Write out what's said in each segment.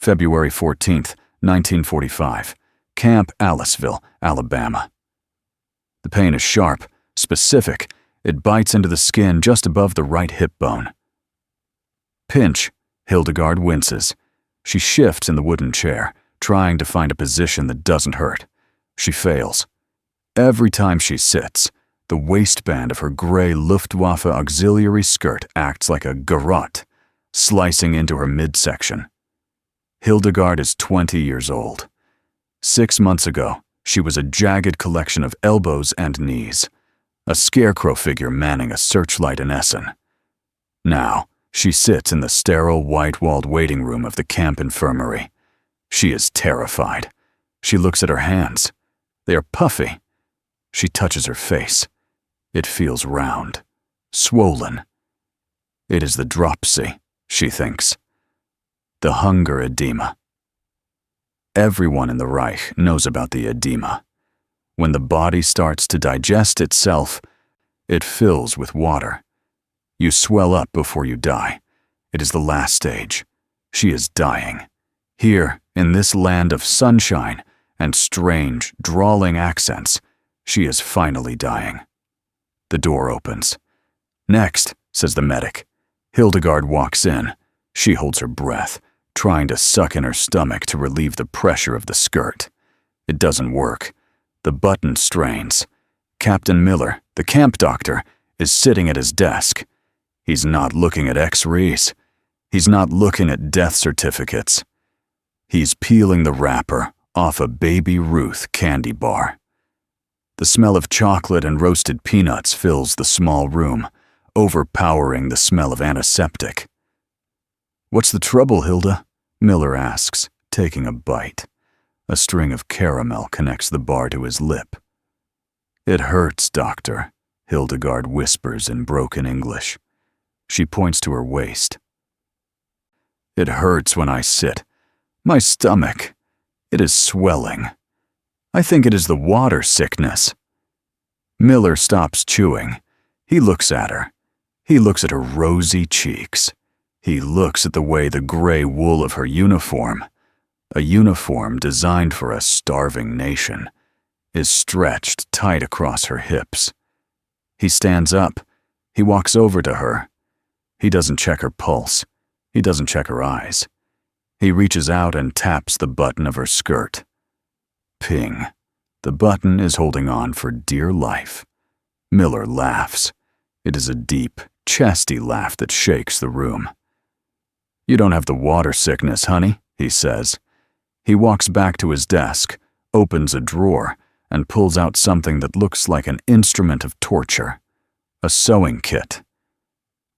February 14th, 1945, Camp Aliceville, Alabama. The pain is sharp, specific. It bites into the skin just above the right hip bone. Pinch. Hildegard winces. She shifts in the wooden chair, trying to find a position that doesn't hurt. She fails. Every time she sits, the waistband of her gray Luftwaffe auxiliary skirt acts like a garrote, slicing into her midsection. Hildegard is 20 years old. 6 months ago, she was a jagged collection of elbows and knees, a scarecrow figure manning a searchlight in Essen. Now, she sits in the sterile, white-walled waiting room of the camp infirmary. She is terrified. She looks at her hands. They are puffy. She touches her face. It feels round, swollen. It is the dropsy, she thinks. The hunger edema. Everyone in the Reich knows about the edema. When the body starts to digest itself, it fills with water. You swell up before you die. It is the last stage. She is dying. Here, in this land of sunshine and strange, drawling accents, she is finally dying. The door opens. "Next," says the medic. Hildegard walks in. She holds her breath, trying to suck in her stomach to relieve the pressure of the skirt. It doesn't work. The button strains. Captain Miller, the camp doctor, is sitting at his desk. He's not looking at X-rays. He's not looking at death certificates. He's peeling the wrapper off a Baby Ruth candy bar. The smell of chocolate and roasted peanuts fills the small room, overpowering the smell of antiseptic. "What's the trouble, Hilda?" Miller asks, taking a bite. A string of caramel connects the bar to his lip. "It hurts, doctor," Hildegard whispers in broken English. She points to her waist. "It hurts when I sit. My stomach. It is swelling. I think it is the water sickness." Miller stops chewing. He looks at her. He looks at her rosy cheeks. He looks at the way the gray wool of her uniform, a uniform designed for a starving nation, is stretched tight across her hips. He stands up. He walks over to her. He doesn't check her pulse. He doesn't check her eyes. He reaches out and taps the button of her skirt. Ping. The button is holding on for dear life. Miller laughs. It is a deep, chesty laugh that shakes the room. "You don't have the water sickness, honey," he says. He walks back to his desk, opens a drawer, and pulls out something that looks like an instrument of torture. A sewing kit.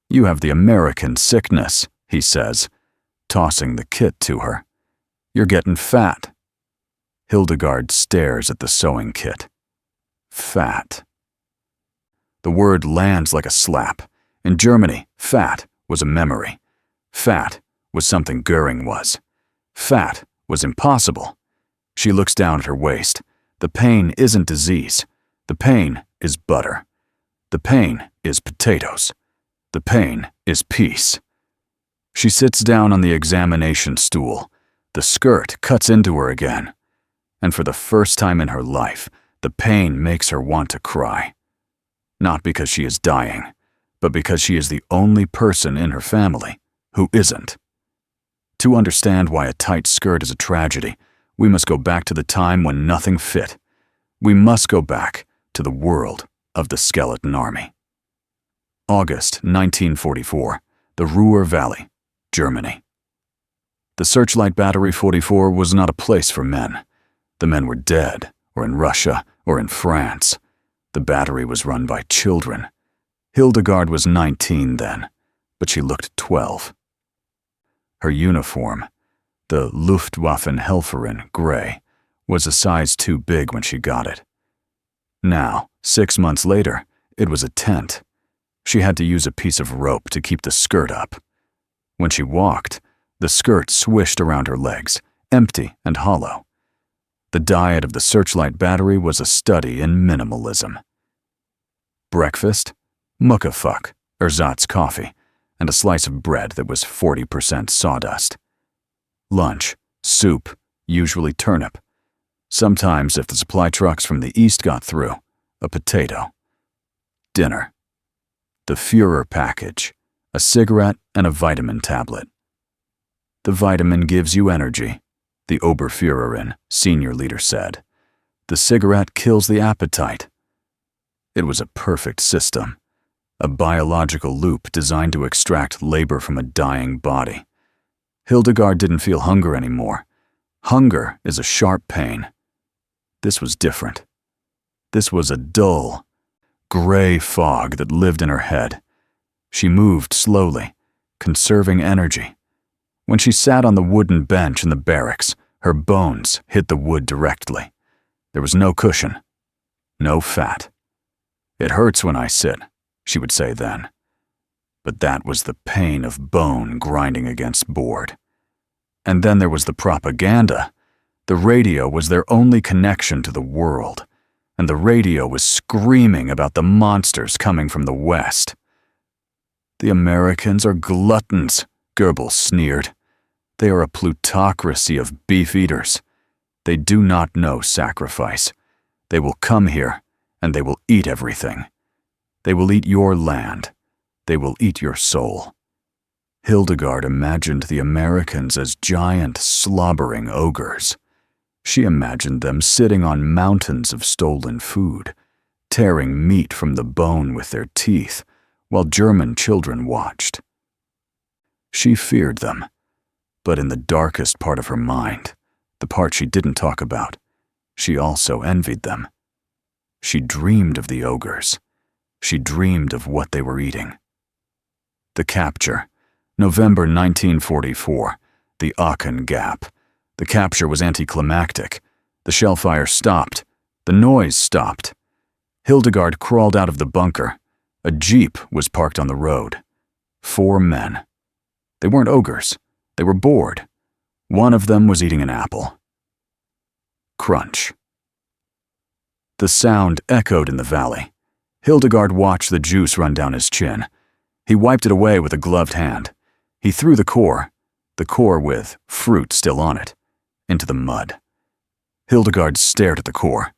"You have the American sickness," he says, tossing the kit to her. "You're getting fat." Hildegard stares at the sewing kit. Fat. The word lands like a slap. In Germany, fat was a memory. Fat was something Goering was. Fat was impossible. She looks down at her waist. The pain isn't disease. The pain is butter. The pain is potatoes. The pain is peace. She sits down on the examination stool. The skirt cuts into her again. And for the first time in her life, the pain makes her want to cry. Not because she is dying, but because she is the only person in her family who isn't. To understand why a tight skirt is a tragedy, we must go back to the time when nothing fit. We must go back to the world of the Skeleton Army. August 1944, the Ruhr Valley, Germany. The Searchlight Battery 44 was not a place for men. The men were dead, or in Russia, or in France. The battery was run by children. Hildegard was 19 then, but she looked 12. Her uniform, the Luftwaffenhelferin gray, was a size too big when she got it. Now, 6 months later, it was a tent. She had to use a piece of rope to keep the skirt up. When she walked, the skirt swished around her legs, empty and hollow. The diet of the Searchlight Battery was a study in minimalism. Breakfast, Muckefuck, ersatz coffee, and a slice of bread that was 40% sawdust. Lunch, soup, usually turnip. Sometimes, if the supply trucks from the east got through, a potato. Dinner. The Führer package, a cigarette and a vitamin tablet. The vitamin gives you energy, the Oberführerin, senior leader, said. The cigarette kills the appetite. It was a perfect system, a biological loop designed to extract labor from a dying body. Hildegard didn't feel hunger anymore. Hunger is a sharp pain. This was different. This was a dull, gray fog that lived in her head. She moved slowly, conserving energy. When she sat on the wooden bench in the barracks, her bones hit the wood directly. There was no cushion, no fat. It hurts when I sit, she would say then. But that was the pain of bone grinding against board. And then there was the propaganda. The radio was their only connection to the world, and the radio was screaming about the monsters coming from the West. The Americans are gluttons, Goebbels sneered. They are a plutocracy of beef-eaters. They do not know sacrifice. They will come here, and they will eat everything. They will eat your land. They will eat your soul. Hildegard imagined the Americans as giant, slobbering ogres. She imagined them sitting on mountains of stolen food, tearing meat from the bone with their teeth, while German children watched. She feared them, but in the darkest part of her mind, the part she didn't talk about, she also envied them. She dreamed of the ogres. She dreamed of what they were eating. The capture, November 1944, the Aachen Gap. The capture was anticlimactic. The shellfire stopped. The noise stopped. Hildegard crawled out of the bunker. A jeep was parked on the road. 4 men. They weren't ogres. They were bored. One of them was eating an apple. Crunch. The sound echoed in the valley. Hildegard watched the juice run down his chin. He wiped it away with a gloved hand. He threw the core with fruit still on it, into the mud. Hildegard stared at the core.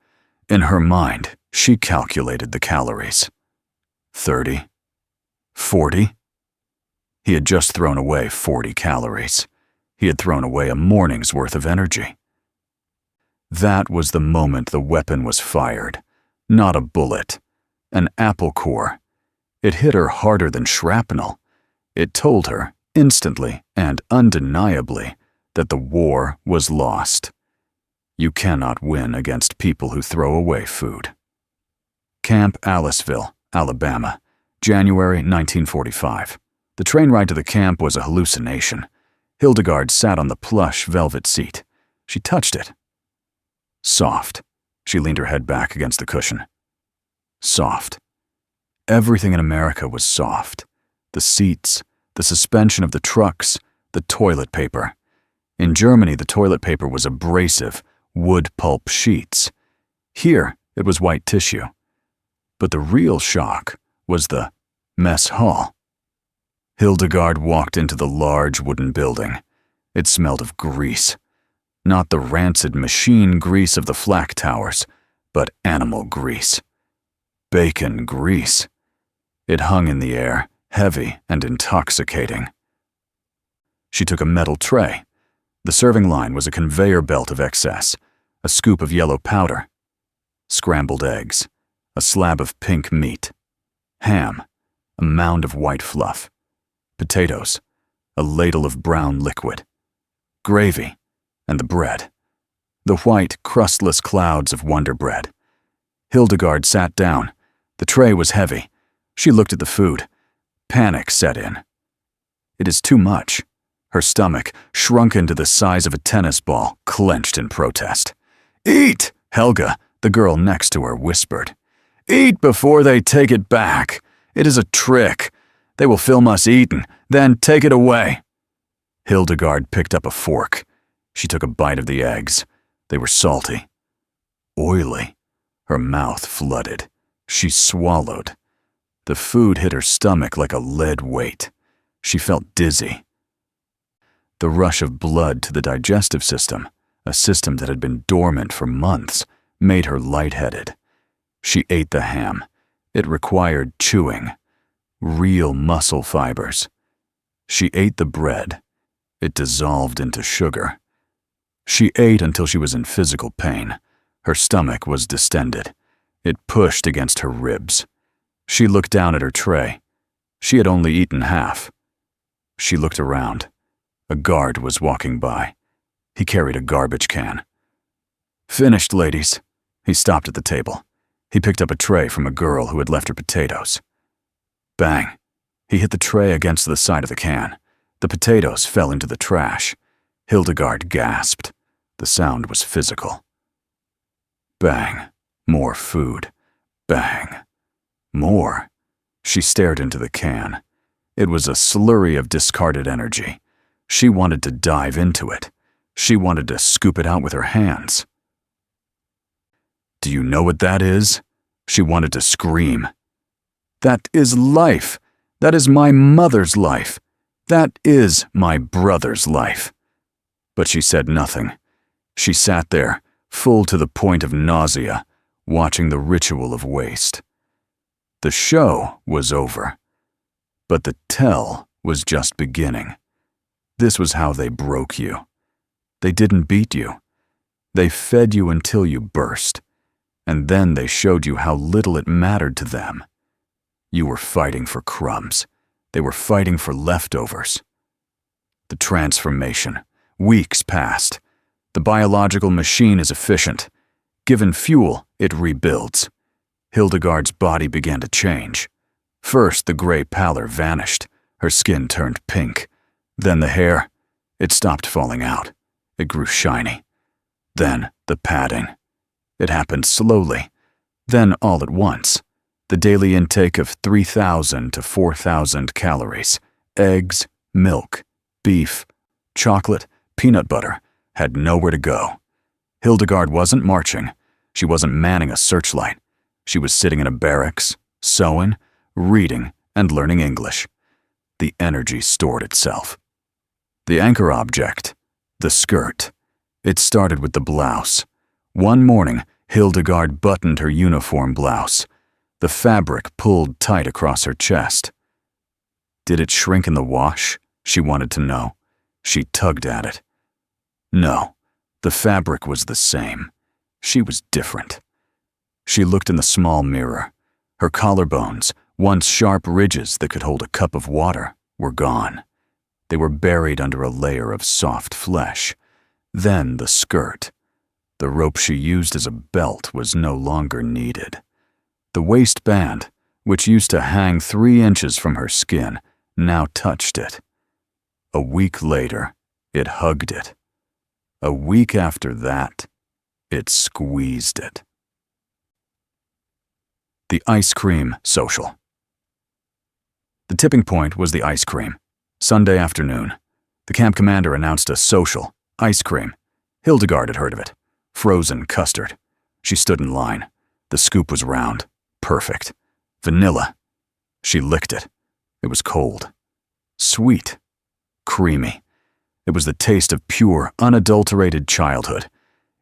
In her mind, she calculated the calories. 30. 40. He had just thrown away 40 calories. He had thrown away a morning's worth of energy. That was the moment the weapon was fired. Not a bullet. An apple core. It hit her harder than shrapnel. It told her, instantly and undeniably, that the war was lost. You cannot win against people who throw away food. Camp Aliceville, Alabama, January 1945. The train ride to the camp was a hallucination. Hildegard sat on the plush velvet seat. She touched it. Soft. She leaned her head back against the cushion. Soft. Everything in America was soft. The seats, the suspension of the trucks, the toilet paper. In Germany, the toilet paper was abrasive, wood pulp sheets. Here, it was white tissue. But the real shock was the mess hall. Hildegard walked into the large wooden building. It smelled of grease. Not the rancid machine grease of the flak towers, but animal grease. Bacon grease. It hung in the air, heavy and intoxicating. She took a metal tray. The serving line was a conveyor belt of excess, a scoop of yellow powder, scrambled eggs, a slab of pink meat, ham, a mound of white fluff, potatoes, a ladle of brown liquid, gravy, and the bread, the white, crustless clouds of Wonder Bread. Hildegard sat down. The tray was heavy. She looked at the food. Panic set in. It is too much. Her stomach, shrunken to the size of a tennis ball, clenched in protest. "Eat!" Helga, the girl next to her, whispered. "Eat before they take it back. It is a trick. They will film us eating, then take it away." Hildegard picked up a fork. She took a bite of the eggs. They were salty. Oily. Her mouth flooded. She swallowed. The food hit her stomach like a lead weight. She felt dizzy. The rush of blood to the digestive system, a system that had been dormant for months, made her lightheaded. She ate the ham. It required chewing. Real muscle fibers. She ate the bread. It dissolved into sugar. She ate until she was in physical pain. Her stomach was distended. It pushed against her ribs. She looked down at her tray. She had only eaten half. She looked around. A guard was walking by. He carried a garbage can. "Finished, ladies." He stopped at the table. He picked up a tray from a girl who had left her potatoes. Bang. He hit the tray against the side of the can. The potatoes fell into the trash. Hildegard gasped. The sound was physical. Bang. More food. Bang. More. She stared into the can. It was a slurry of discarded energy. She wanted to dive into it. She wanted to scoop it out with her hands. "Do you know what that is?" She wanted to scream. "That is life. That is my mother's life. That is my brother's life." But she said nothing. She sat there, full to the point of nausea, watching the ritual of waste. The show was over, but the tell was just beginning. This was how they broke you. They didn't beat you. They fed you until you burst, and then they showed you how little it mattered to them. You were fighting for crumbs. They were fighting for leftovers. The transformation. Weeks passed. The biological machine is efficient. Given fuel, it rebuilds. Hildegard's body began to change. First, the gray pallor vanished. Her skin turned pink. Then the hair. It stopped falling out. It grew shiny. Then the padding. It happened slowly. Then all at once. The daily intake of 3,000 to 4,000 calories. Eggs, milk, beef, chocolate, peanut butter had nowhere to go. Hildegard wasn't marching. She wasn't manning a searchlight. She was sitting in a barracks, sewing, reading, and learning English. The energy stored itself. The anchor object, the skirt. It started with the blouse. One morning, Hildegard buttoned her uniform blouse. The fabric pulled tight across her chest. Did it shrink in the wash? She wanted to know. She tugged at it. No, the fabric was the same. She was different. She looked in the small mirror. Her collarbones, once sharp ridges that could hold a cup of water, were gone. They were buried under a layer of soft flesh. Then the skirt. The rope she used as a belt was no longer needed. The waistband, which used to hang 3 inches from her skin, now touched it. A week later, it hugged it. A week after that, it squeezed it. The ice cream social. The tipping point was the ice cream. Sunday afternoon. The camp commander announced a social, ice cream. Hildegard had heard of it. Frozen custard. She stood in line. The scoop was round. Perfect. Vanilla. She licked it. It was cold. Sweet. Creamy. It was the taste of pure, unadulterated childhood.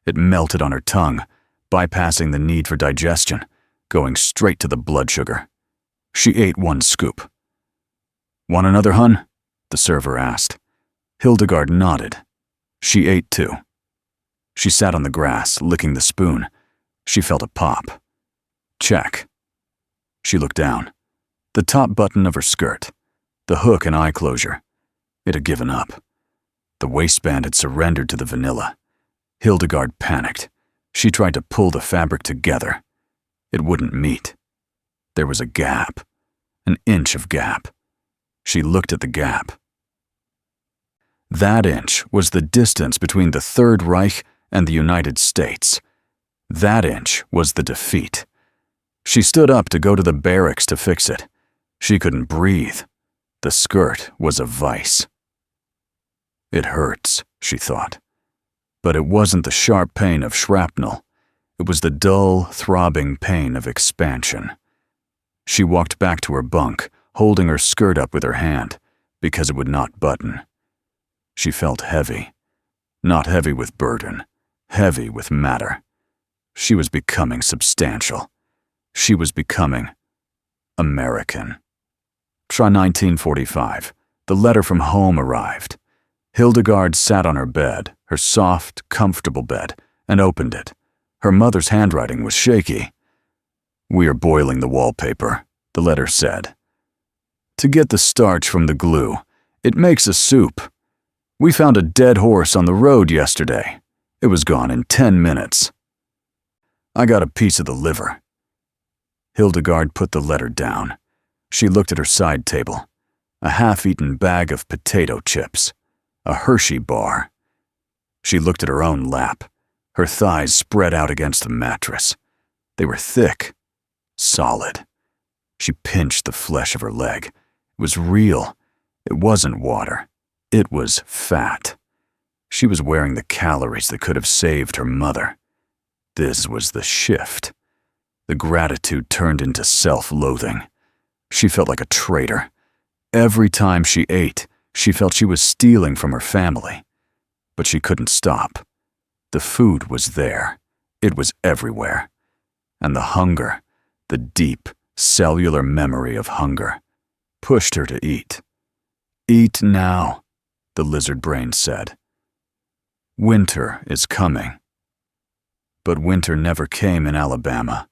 It melted on her tongue, bypassing the need for digestion, going straight to the blood sugar. She ate 1 scoop. "Want another, hun?" the server asked. Hildegard nodded. She ate 2. She sat on the grass, licking the spoon. She felt a pop. Check. She looked down. The top button of her skirt. The hook and eye closure. It had given up. The waistband had surrendered to the vanilla. Hildegard panicked. She tried to pull the fabric together. It wouldn't meet. There was a gap. An inch of gap. She looked at the gap. That inch was the distance between the Third Reich and the United States. That inch was the defeat. She stood up to go to the barracks to fix it. She couldn't breathe. The skirt was a vice. It hurts, she thought. But it wasn't the sharp pain of shrapnel. It was the dull, throbbing pain of expansion. She walked back to her bunk, holding her skirt up with her hand, because it would not button. She felt heavy. Not heavy with burden, heavy with matter. She was becoming substantial. She was becoming American. Try 1945. The letter from home arrived. Hildegard sat on her bed, her soft, comfortable bed, and opened it. Her mother's handwriting was shaky. "We are boiling the wallpaper," the letter said. "To get the starch from the glue, it makes a soup. We found a dead horse on the road yesterday. It was gone in 10 minutes. I got a piece of the liver." Hildegard put the letter down. She looked at her side table. A half-eaten bag of potato chips. A Hershey bar. She looked at her own lap. Her thighs spread out against the mattress. They were thick, solid. She pinched the flesh of her leg. It was real. It wasn't water. It was fat. She was wearing the calories that could have saved her mother. This was the shift. The gratitude turned into self-loathing. She felt like a traitor. Every time she ate, she felt she was stealing from her family. But she couldn't stop. The food was there. It was everywhere. And the hunger, the deep, cellular memory of hunger, pushed her to eat. "Eat now," the lizard brain said. Winter is coming. But winter never came in Alabama.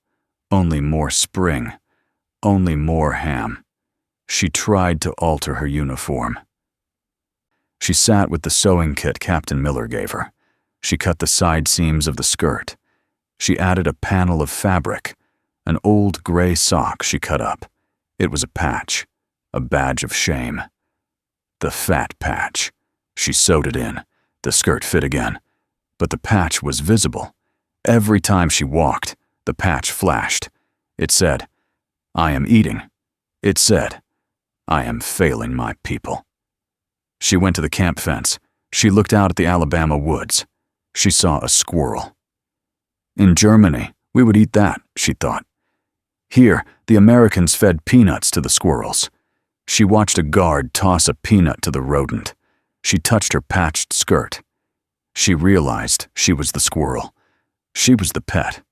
Only more spring. Only more ham. She tried to alter her uniform. She sat with the sewing kit Captain Miller gave her. She cut the side seams of the skirt. She added a panel of fabric, an old gray sock she cut up. It was a patch, a badge of shame. The fat patch. She sewed it in. The skirt fit again. But the patch was visible. Every time she walked, the patch flashed. It said, "I am eating." It said, "I am failing my people." She went to the camp fence. She looked out at the Alabama woods. She saw a squirrel. In Germany, we would eat that, she thought. Here, the Americans fed peanuts to the squirrels. She watched a guard toss a peanut to the rodent. She touched her patched skirt. She realized she was the squirrel. She was the pet.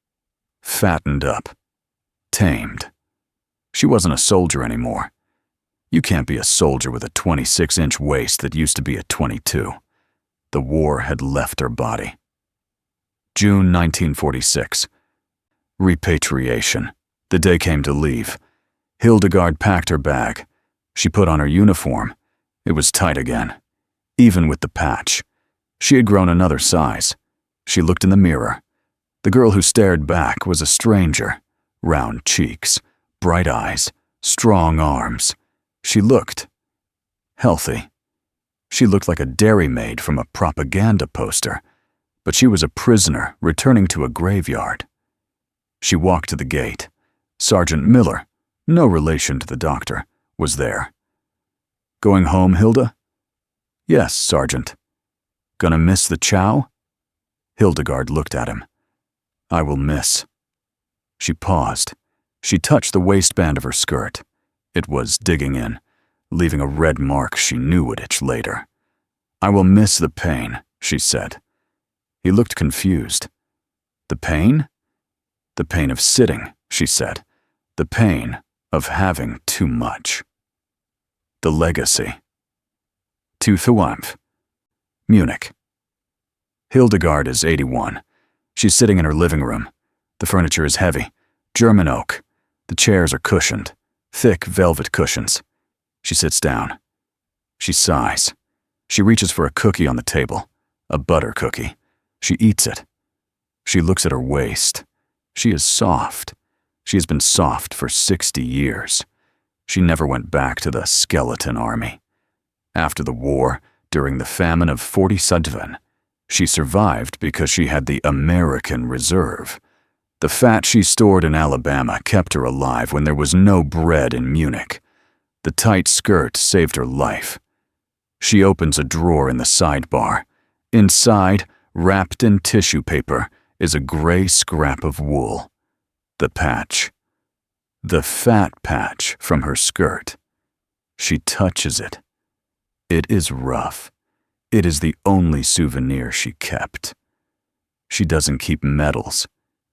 Fattened up. Tamed. She wasn't a soldier anymore. You can't be a soldier with a 26-inch waist that used to be a 22. The war had left her body. June 1946. Repatriation. The day came to leave. Hildegard packed her bag. She put on her uniform. It was tight again. Even with the patch. She had grown another size. She looked in the mirror. The girl who stared back was a stranger. Round cheeks, bright eyes, strong arms. She looked healthy. She looked like a dairymaid from a propaganda poster, but she was a prisoner returning to a graveyard. She walked to the gate. Sergeant Miller, no relation to the doctor, was there. "Going home, Hilda?" "Yes, Sergeant." "Gonna miss the chow?" Hildegard looked at him. "I will miss." She paused. She touched the waistband of her skirt. It was digging in, leaving a red mark she knew would itch later. "I will miss the pain," she said. He looked confused. "The pain?" "The pain of sitting," she said. "The pain of having too much." The legacy. To Luftwaffe. Munich. Hildegard is 81. She's sitting in her living room. The furniture is heavy, German oak. The chairs are cushioned, thick velvet cushions. She sits down. She sighs. She reaches for a cookie on the table, a butter cookie. She eats it. She looks at her waist. She is soft. She has been soft for 60 years. She never went back to the skeleton army. After the war, during the famine of 47, she survived because she had the American Reserve. The fat she stored in Alabama kept her alive when there was no bread in Munich. The tight skirt saved her life. She opens a drawer in the sidebar. Inside, wrapped in tissue paper, is a gray scrap of wool. The patch. The fat patch from her skirt. She touches it. It is rough. It is the only souvenir she kept. She doesn't keep medals.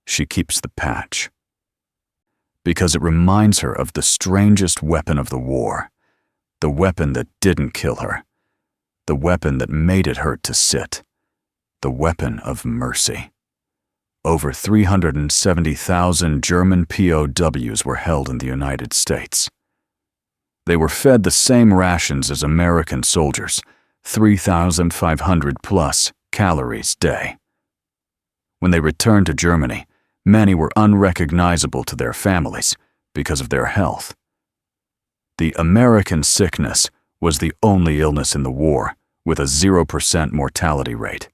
She keeps the patch. Because it reminds her of the strangest weapon of the war, the weapon that didn't kill her, the weapon that made it hurt to sit, the weapon of mercy. Over 370,000 German POWs were held in the United States. They were fed the same rations as American soldiers, 3,500 plus calories a day. When they returned to Germany, many were unrecognizable to their families because of their health. The American sickness was the only illness in the war with a 0% mortality rate.